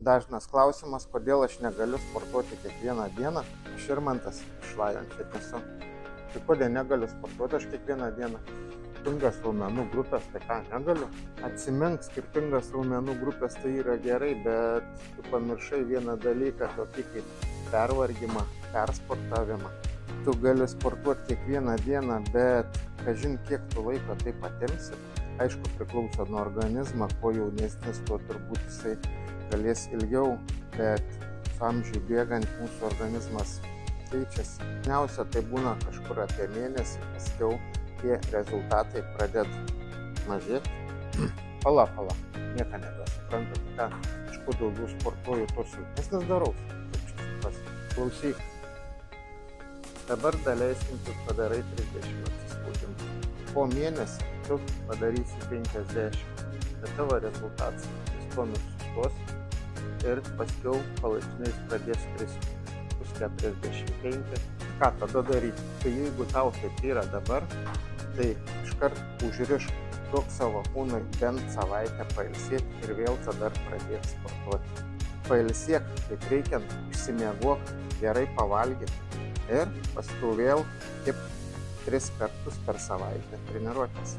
Dažnas klausimas, kodėl aš negaliu sportuoti kiekvieną dieną. Aš Irmantas iš Lion Fitness. Tai kodėl negaliu sportuoti aš kiekvieną dieną? Skirtingas raumenų grupės, tai ką, negaliu? Atsimink, skirtingas raumenų grupės tai yra gerai, bet tu pamiršai vieną dalyką, tokį kaip pervargimą, persportavimą. Tu gali sportuoti kiekvieną dieną, bet kažin kiek tu laiko tai patimsi. Aišku, priklauso nuo organizmo, kuo jaunesnis, tuo turbūt jisai galės ilgiau, bet su amžiui bėgant mūsų organizmas keičiasi. Dažniausiai tai būna kažkur apie mėnesį, paskiau tie rezultatai pradeda mažėti. Pala, nieko nebesuprantu, ką aš kuo daugiau sportuoju, to silpnesnis darau. Klausyk, dabar daleiskim, tu padarai 30 atsispaudimų. Po mėnesį tu padarysi 50, bet tavo rezultatas įstomis sustos ir paskiau palaipsniui pradės kristi. Bus 45. Ką tada daryti? Tai jeigu tau taip yra dabar, tai iškart užrišk, duok savo kūnui bent savaitę pailsėti ir vėl tada pradėk sportuoti. Pailsėk, kaip reikiant, išsimiegok, gerai pavalgyti ir paskiau vėl 3 kartus per savaitę treniruotės.